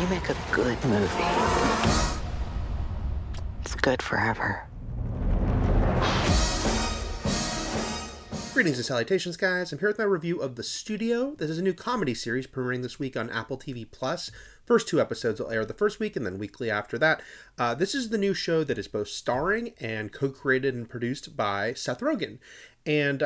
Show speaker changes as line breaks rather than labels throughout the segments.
you make a good movie, it's good forever.
Greetings and salutations, guys. I'm here with my review of The Studio. This is a new comedy series premiering this week on Apple TV+. First 2 episodes will air the first week and then weekly after that. This is the new show that is both starring and co-created and produced by Seth Rogen. And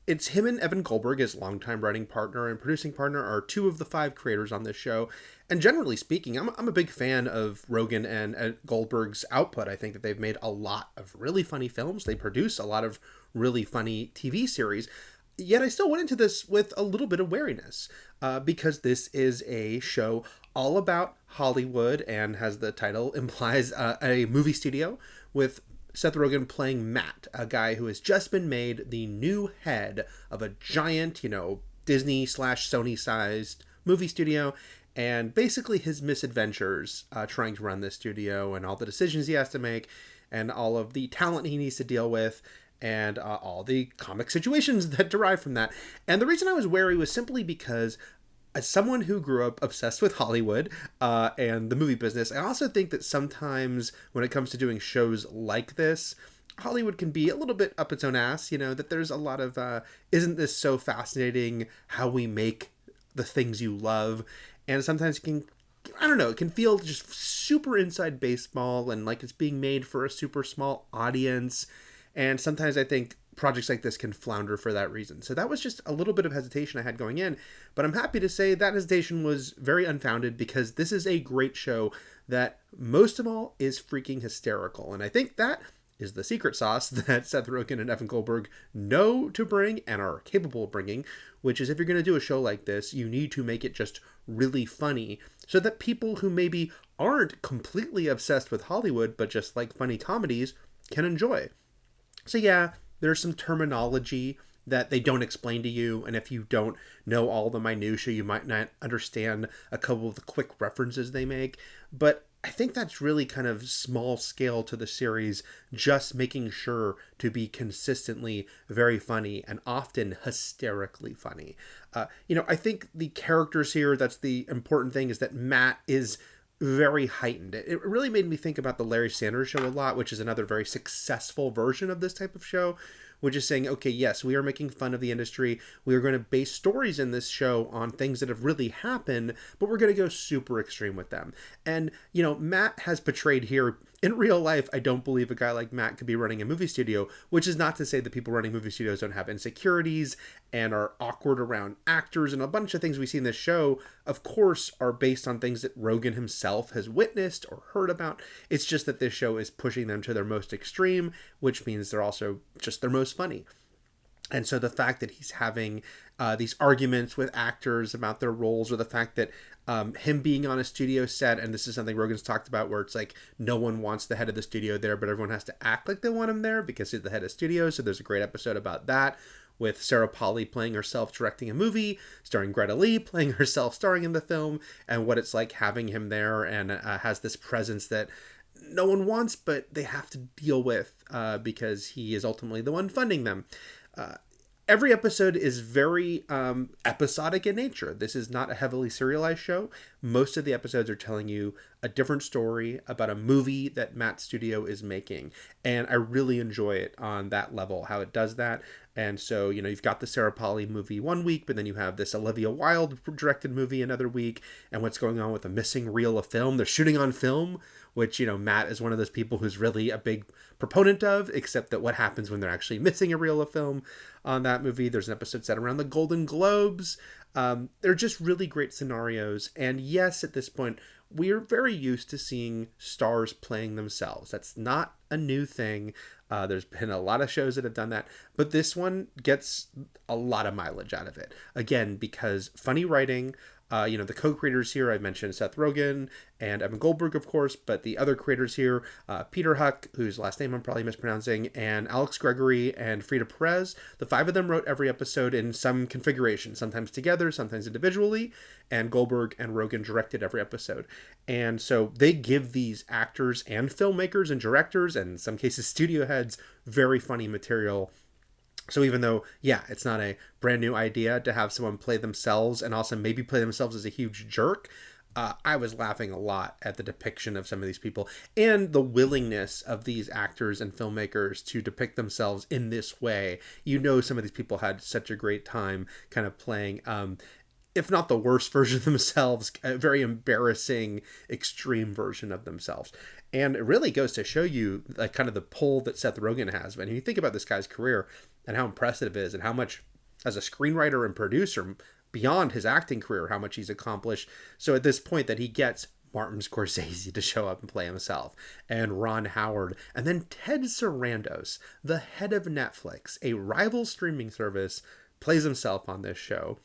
it's him and Evan Goldberg, his longtime writing partner and producing partner, are 2 of the 5 creators on this show. And generally speaking, I'm a big fan of Rogen and Goldberg's output. I think that they've made a lot of really funny films. They produce a lot of really funny TV series. Yet I still went into this with a little bit of wariness because this is a show all about Hollywood and, as the title implies, a movie studio with Seth Rogen playing Matt, a guy who has just been made the new head of a giant, Disney/Sony-sized movie studio, and basically his misadventures trying to run this studio and all the decisions he has to make and all of the talent he needs to deal with and all the comic situations that derive from that. And the reason I was wary was simply because as someone who grew up obsessed with Hollywood and the movie business, I also think that sometimes when it comes to doing shows like this, Hollywood can be a little bit up its own ass, that there's a lot of, isn't this so fascinating how we make the things you love? And sometimes it can, it can feel just super inside baseball and like it's being made for a super small audience. And sometimes I think projects like this can flounder for that reason. So that was just a little bit of hesitation I had going in, but I'm happy to say that hesitation was very unfounded because this is a great show that most of all is freaking hysterical. And I think that is the secret sauce that Seth Rogen and Evan Goldberg know to bring and are capable of bringing, which is if you're going to do a show like this, you need to make it just really funny so that people who maybe aren't completely obsessed with Hollywood, but just like funny comedies, can enjoy. So yeah, there's some terminology that they don't explain to you, and if you don't know all the minutiae, you might not understand a couple of the quick references they make, but I think that's really kind of small scale to the series, just making sure to be consistently very funny and often hysterically funny. I think the characters here, that's the important thing, is that Matt is very heightened. It really made me think about the Larry Sanders Show a lot, which is another very successful version of this type of show, which is saying, okay, yes, we are making fun of the industry. We are going to base stories in this show on things that have really happened, but we're going to go super extreme with them. And, Matt has portrayed here in real life, I don't believe a guy like Matt could be running a movie studio, which is not to say that people running movie studios don't have insecurities and are awkward around actors, and a bunch of things we see in this show, of course, are based on things that Rogen himself has witnessed or heard about. It's just that this show is pushing them to their most extreme, which means they're also just their most funny. And so the fact that he's having these arguments with actors about their roles, or the fact that him being on a studio set, and this is something Rogen's talked about, where it's like no one wants the head of the studio there, but everyone has to act like they want him there because he's the head of studio. So there's a great episode about that, with Sarah Polley playing herself directing a movie, starring Greta Lee playing herself starring in the film, and what it's like having him there, and has this presence that no one wants, but they have to deal with because he is ultimately the one funding them. Every episode is very episodic in nature. This is not a heavily serialized show. Most of the episodes are telling you a different story about a movie that Matt Studio is making. And I really enjoy it on that level, how it does that. And so, you've got the Sarah Polley movie one week, but then you have this Olivia Wilde directed movie another week, and what's going on with a missing reel of film. They're shooting on film, which, Matt is one of those people who's really a big proponent of, except that what happens when they're actually missing a reel of film on that movie. There's an episode set around the Golden Globes. They're just really great scenarios. And yes, at this point, we're very used to seeing stars playing themselves. That's not a new thing. There's been a lot of shows that have done that, but this one gets a lot of mileage out of it. Again, because funny writing, the co-creators here, I mentioned Seth Rogen and Evan Goldberg, of course, but the other creators here, Peter Huck, whose last name I'm probably mispronouncing, and Alex Gregory and Frida Perez, the 5 of them wrote every episode in some configuration, sometimes together, sometimes individually, and Goldberg and Rogen directed every episode. And so they give these actors and filmmakers and directors, and in some cases studio heads, very funny material. So even though, it's not a brand new idea to have someone play themselves and also maybe play themselves as a huge jerk, I was laughing a lot at the depiction of some of these people and the willingness of these actors and filmmakers to depict themselves in this way. You know, some of these people had such a great time kind of playing, if not the worst version of themselves, a very embarrassing, extreme version of themselves. And it really goes to show you like kind of the pull that Seth Rogen has. When you think about this guy's career and how impressive it is and how much as a screenwriter and producer, beyond his acting career, how much he's accomplished. So at this point that he gets Martin Scorsese to show up and play himself, and Ron Howard, and then Ted Sarandos, the head of Netflix, a rival streaming service, plays himself on this show.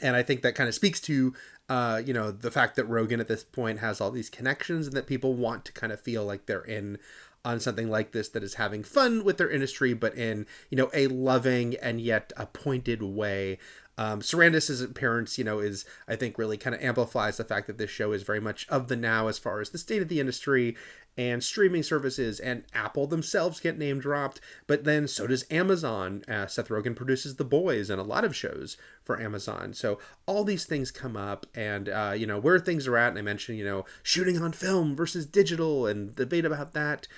And I think that kind of speaks to, the fact that Rogen at this point has all these connections and that people want to kind of feel like they're in on something like this that is having fun with their industry, but in, a loving and yet a pointed way. Sarandis' appearance, is, I think, really kind of amplifies the fact that this show is very much of the now as far as the state of the industry and streaming services, and Apple themselves get name dropped, but then so does Amazon. Seth Rogen produces The Boys and a lot of shows for Amazon. So all these things come up and, where things are at. And I mentioned, shooting on film versus digital and debate about that.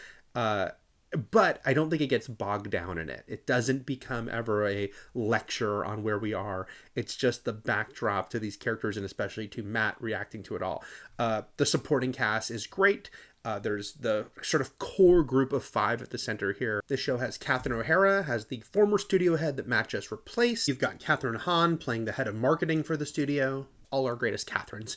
But I don't think it gets bogged down in it. It doesn't become ever a lecture on where we are. It's just the backdrop to these characters and especially to Matt reacting to it all. The supporting cast is great. There's the sort of core group of 5 at the center here. This show has Catherine O'Hara, has the former studio head that Matt just replaced. You've got Catherine Hahn playing the head of marketing for the studio. All our greatest Catherines,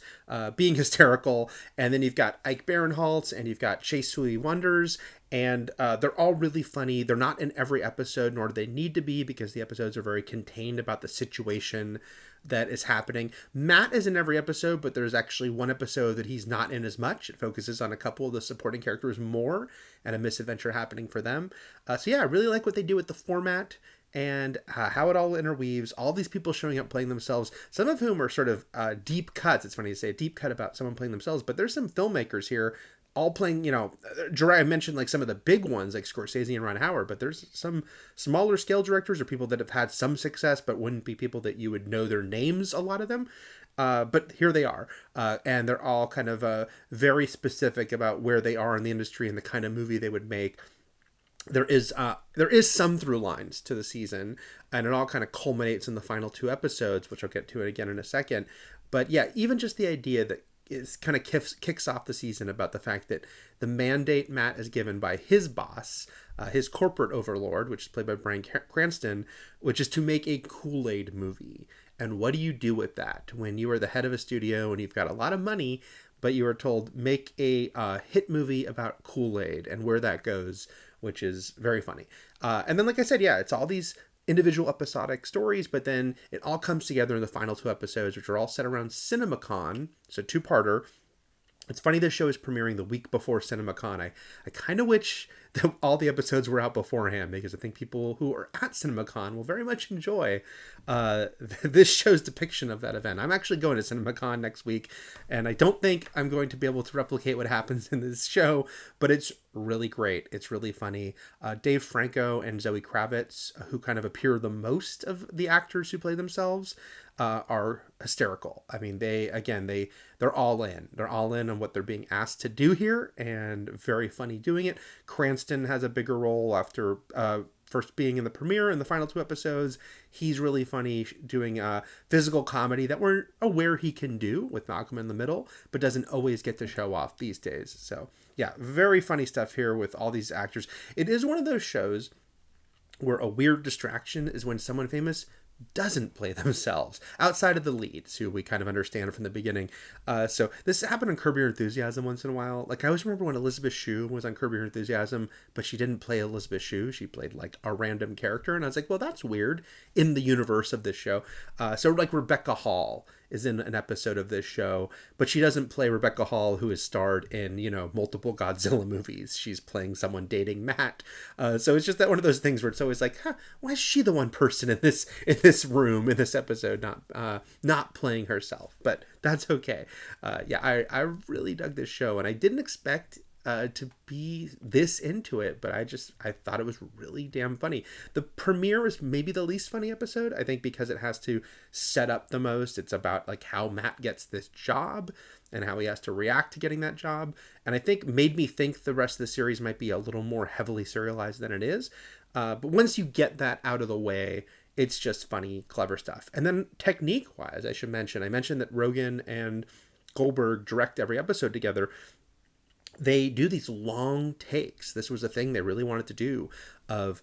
being hysterical. And then you've got Ike Barinholtz and you've got Chase Sully Wonders. And they're all really funny. They're not in every episode, nor do they need to be, because the episodes are very contained about the situation that is happening. Matt is in every episode, but there's actually one episode that he's not in as much. It focuses on a couple of the supporting characters more and a misadventure happening for them. So yeah, I really like what they do with the format and how it all interweaves. All these people showing up playing themselves, some of whom are sort of deep cuts. It's funny to say a deep cut about someone playing themselves, but there's some filmmakers here all playing, I mentioned like some of the big ones like Scorsese and Ron Howard, but there's some smaller scale directors or people that have had some success, but wouldn't be people that you would know their names, a lot of them. But here they are. And they're all kind of very specific about where they are in the industry and the kind of movie they would make. There is some through lines to the season, and it all kind of culminates in the final 2 episodes, which I'll get to it again in a second. But yeah, even just the idea that is kind of kicks off the season about the fact that the mandate Matt is given by his boss, his corporate overlord, which is played by Bryan Cranston, which is to make a Kool-Aid movie. And what do you do with that when you are the head of a studio and you've got a lot of money, but you are told make a hit movie about Kool-Aid and where that goes, which is very funny. And then, like I said, yeah, it's all these individual episodic stories, but then it all comes together in the final 2 episodes, which are all set around CinemaCon. So 2-parter. It's funny this show is premiering the week before CinemaCon. I kind of wish that all the episodes were out beforehand, because I think people who are at CinemaCon will very much enjoy this show's depiction of that event. I'm actually going to CinemaCon next week, and I don't think I'm going to be able to replicate what happens in this show, but it's really great. It's really funny. Dave Franco and Zoe Kravitz, who kind of appear the most of the actors who play themselves, are hysterical. I mean, they're all in. They're all in on what they're being asked to do here, and very funny doing it. Cranston has a bigger role after first being in the premiere and the final 2 episodes. He's really funny doing physical comedy that we're aware he can do with Malcolm in the Middle, but doesn't always get to show off these days. So yeah, very funny stuff here with all these actors. It is one of those shows where a weird distraction is when someone famous doesn't play themselves outside of the leads, who we kind of understand from the beginning. So this happened on Curb Your Enthusiasm once in a while. Like, I always remember when Elizabeth Shue was on Curb Your Enthusiasm, but she didn't play Elizabeth Shue. She played like a random character. And I was like, well, that's weird in the universe of this show. So like Rebecca Hall is in an episode of this show, but she doesn't play Rebecca Hall, who has starred in, multiple Godzilla movies. She's playing someone dating Matt. So it's just that one of those things where it's always like, why is she the one person in this room, in this episode, not playing herself? But that's okay. I really dug this show, and I didn't expect to be this into it, but I thought it was really damn funny. The premiere is maybe the least funny episode, I think, because it has to set up the most. It's about like how Matt gets this job and how he has to react to getting that job, and I think made me think the rest of the series might be a little more heavily serialized than it is. But once you get that out of the way, it's just funny, clever stuff. And then technique wise, I mentioned that Rogen and Goldberg direct every episode together. They do these long takes. This was a thing they really wanted to do, of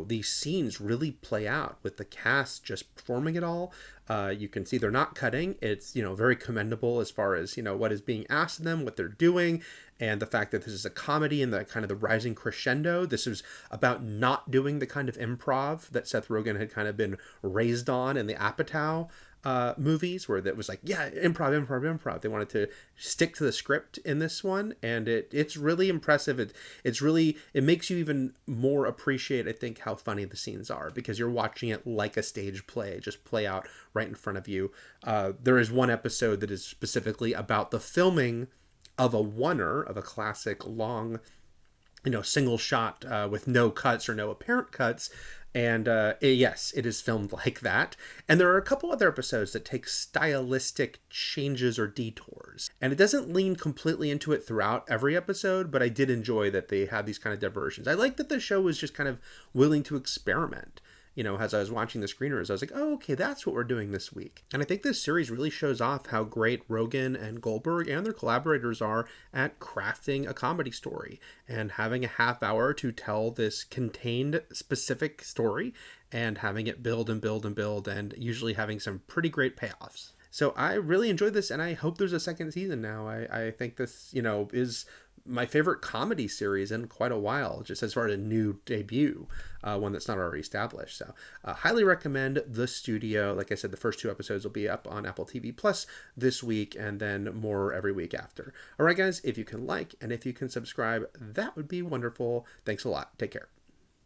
these scenes really play out with the cast just performing it all. You can see they're not cutting. It's, very commendable as far as, what is being asked of them, what they're doing, and the fact that this is a comedy and the kind of the rising crescendo. This is about not doing the kind of improv that Seth Rogen had kind of been raised on in the Apatow movies, where that was like, yeah, improv. They wanted to stick to the script in this one, and it's really impressive. It makes you even more appreciate, I think, how funny the scenes are, because you're watching it like a stage play just play out right in front of you. There is one episode that is specifically about the filming of a classic long, single shot with no cuts or no apparent cuts. And yes, it is filmed like that. And there are a couple other episodes that take stylistic changes or detours. And it doesn't lean completely into it throughout every episode, but I did enjoy that they had these kind of diversions. I like that the show was just kind of willing to experiment. As I was watching the screeners, I was like, oh, okay, that's what we're doing this week. And I think this series really shows off how great Rogen and Goldberg and their collaborators are at crafting a comedy story and having a half hour to tell this contained, specific story, and having it build and build and build, and usually having some pretty great payoffs. So I really enjoyed this, and I hope there's a second season now. I think this, is my favorite comedy series in quite a while, just as far as a new debut, one that's not already established. So highly recommend The Studio. Like I said, the first 2 episodes will be up on Apple TV Plus this week, and then more every week after. All right, guys, if you can like and if you can subscribe, that would be wonderful. Thanks a lot. Take care.